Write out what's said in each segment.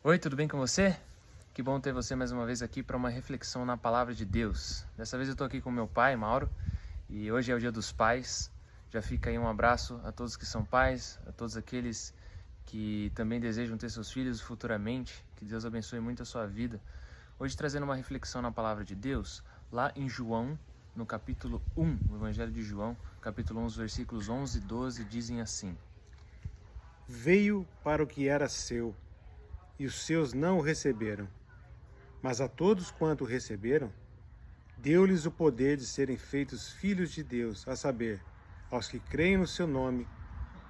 Oi, tudo bem com você? Que bom ter você mais uma vez aqui para uma reflexão na Palavra de Deus. Dessa vez eu estou aqui com meu pai, Mauro, e hoje é o Dia dos Pais. Já fica aí um abraço a todos que são pais, a todos aqueles que também desejam ter seus filhos futuramente. Que Deus abençoe muito a sua vida. Hoje trazendo uma reflexão na Palavra de Deus, lá em João, no capítulo 1, o Evangelho de João, capítulo 1, os versículos 11 e 12, dizem assim: Veio para o que era seu, e os seus não o receberam. Mas a todos quanto o receberam, deu-lhes o poder de serem feitos filhos de Deus, a saber, aos que creem no seu nome,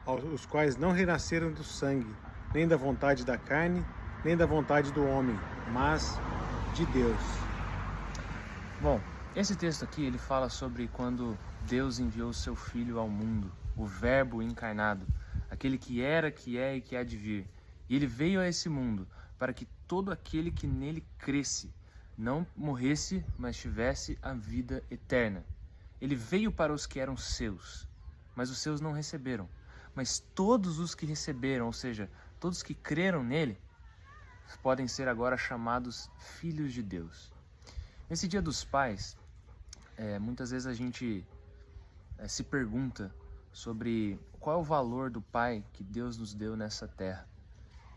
aos quais não renasceram do sangue, nem da vontade da carne, nem da vontade do homem, mas de Deus. Bom, esse texto aqui ele fala sobre quando Deus enviou o seu Filho ao mundo, o Verbo encarnado, aquele que era, que é e que há de vir. E ele veio a esse mundo para que todo aquele que nele cresce não morresse, mas tivesse a vida eterna. Ele veio para os que eram seus, mas os seus não receberam. Mas todos os que receberam, ou seja, todos que creram nele, podem ser agora chamados filhos de Deus. Nesse Dia dos Pais, muitas vezes a gente se pergunta sobre qual é o valor do Pai que Deus nos deu nessa terra.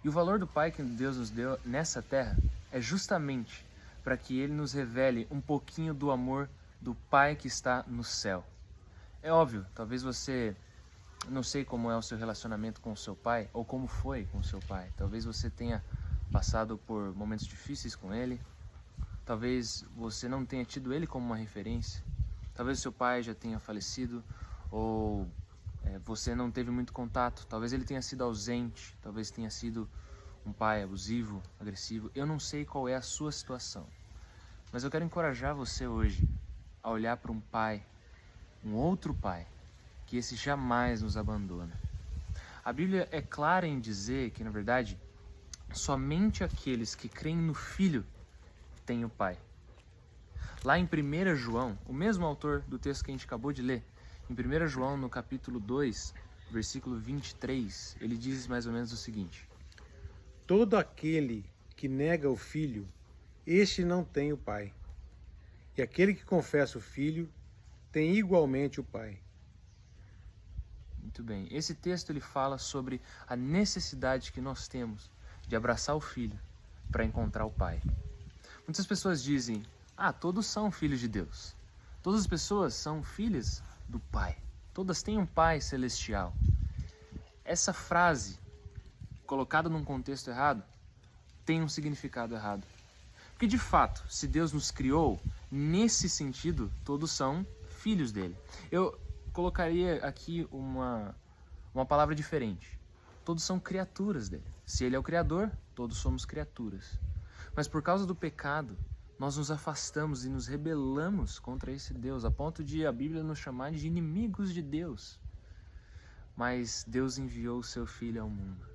E o valor do Pai que Deus nos deu nessa terra é justamente para que Ele nos revele um pouquinho do amor do Pai que está no céu. É óbvio, talvez você não sei como é o seu relacionamento com o seu pai ou como foi com o seu pai. Talvez você tenha passado por momentos difíceis com ele. Talvez você não tenha tido ele como uma referência. Talvez o seu pai já tenha falecido ou você não teve muito contato. Talvez ele tenha sido ausente. Talvez tenha sido um pai abusivo, agressivo. Eu não sei qual é a sua situação. Mas eu quero encorajar você hoje a olhar para um pai, um outro pai, que esse jamais nos abandona. A Bíblia é clara em dizer que, na verdade, somente aqueles que creem no Filho têm o Pai. Lá em 1 João, o mesmo autor do texto que a gente acabou de ler, em 1 João, no capítulo 2, versículo 23, ele diz mais ou menos o seguinte: Todo aquele que nega o Filho, este não tem o Pai. E aquele que confessa o Filho, tem igualmente o Pai. Muito bem. Esse texto ele fala sobre a necessidade que nós temos de abraçar o Filho para encontrar o Pai. Muitas pessoas dizem: todos são filhos de Deus. Todas as pessoas são filhas do Pai. Todas têm um Pai celestial. Essa frase, colocada num contexto errado, tem um significado errado. Porque de fato, se Deus nos criou, nesse sentido, todos são filhos dele. Eu colocaria aqui uma palavra diferente. Todos são criaturas dele. Se ele é o Criador, todos somos criaturas. Mas por causa do pecado, nós nos afastamos e nos rebelamos contra esse Deus, a ponto de a Bíblia nos chamar de inimigos de Deus. Mas Deus enviou o seu Filho ao mundo.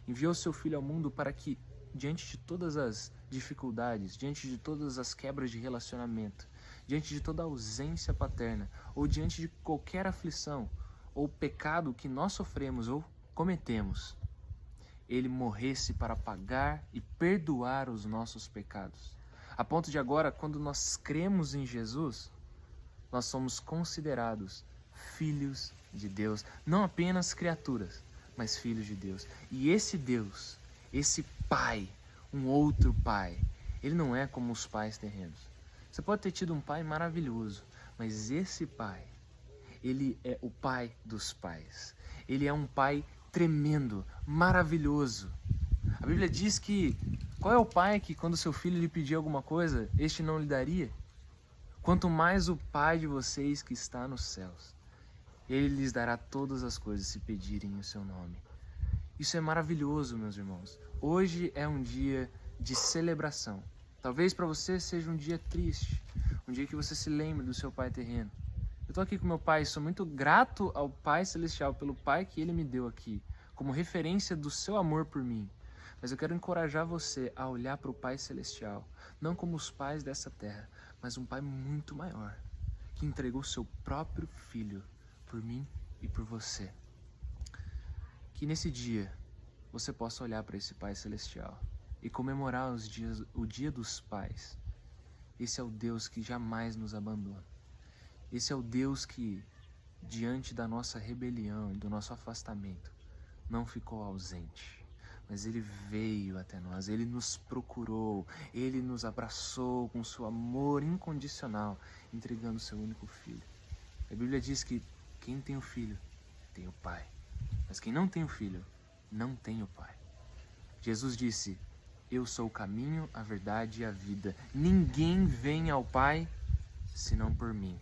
Enviou o seu Filho ao mundo para que, diante de todas as dificuldades, diante de todas as quebras de relacionamento, diante de toda a ausência paterna, ou diante de qualquer aflição ou pecado que nós sofremos ou cometemos, ele morresse para pagar e perdoar os nossos pecados. A ponto de agora, quando nós cremos em Jesus, nós somos considerados filhos de Deus. Não apenas criaturas, mas filhos de Deus. E esse Deus, esse Pai, um outro Pai, ele não é como os pais terrenos. Você pode ter tido um pai maravilhoso, mas esse Pai, ele é o Pai dos pais. Ele é um Pai tremendo, maravilhoso. A Bíblia diz que qual é o pai que quando seu filho lhe pedir alguma coisa, este não lhe daria? Quanto mais o Pai de vocês que está nos céus. Ele lhes dará todas as coisas se pedirem o seu nome. Isso é maravilhoso, meus irmãos. Hoje é um dia de celebração. Talvez para você seja um dia triste, um dia que você se lembre do seu pai terreno. Eu estou aqui com meu pai e sou muito grato ao Pai Celestial pelo Pai que Ele me deu aqui, como referência do seu amor por mim. Mas eu quero encorajar você a olhar para o Pai Celestial, não como os pais dessa terra, mas um Pai muito maior, que entregou o seu próprio Filho por mim e por você. Que nesse dia você possa olhar para esse Pai Celestial e comemorar o Dia dos Pais. Esse é o Deus que jamais nos abandona. Esse é o Deus que, diante da nossa rebelião e do nosso afastamento, não ficou ausente, mas Ele veio até nós, Ele nos procurou, Ele nos abraçou com seu amor incondicional, entregando seu único Filho. A Bíblia diz que quem tem o Filho tem o Pai, mas quem não tem o Filho não tem o Pai. Jesus disse: eu sou o caminho, a verdade e a vida. Ninguém vem ao Pai senão por mim.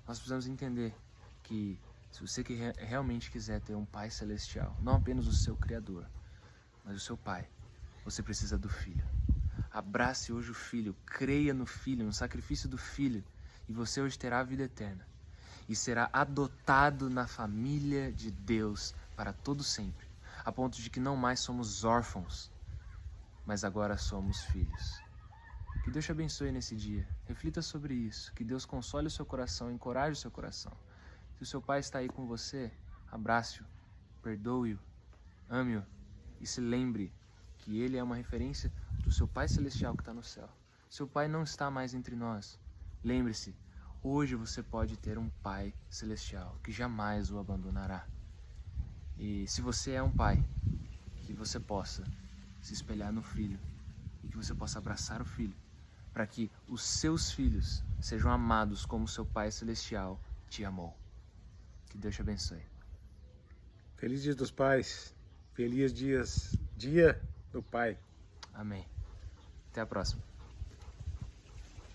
Nós precisamos entender que se você realmente quiser ter um Pai Celestial, não apenas o seu Criador, mas o seu Pai, você precisa do Filho. Abrace hoje o Filho, creia no Filho, no sacrifício do Filho, e você hoje terá a vida eterna. E será adotado na família de Deus para todo sempre, a ponto de que não mais somos órfãos, mas agora somos filhos. Que Deus te abençoe nesse dia. Reflita sobre isso. Que Deus console o seu coração, encoraje o seu coração. Se o seu pai está aí com você, abrace-o, perdoe-o, ame-o e se lembre que ele é uma referência do seu Pai Celestial que está no céu. Seu pai não está mais entre nós. Lembre-se, hoje você pode ter um Pai Celestial que jamais o abandonará. E se você é um pai, que você possa se espelhar no Filho e que você possa abraçar o Filho, para que os seus filhos sejam amados como seu Pai Celestial te amou. Que Deus te abençoe. Feliz Dia dos Pais. Feliz Dia do Pai. Amém. Até a próxima.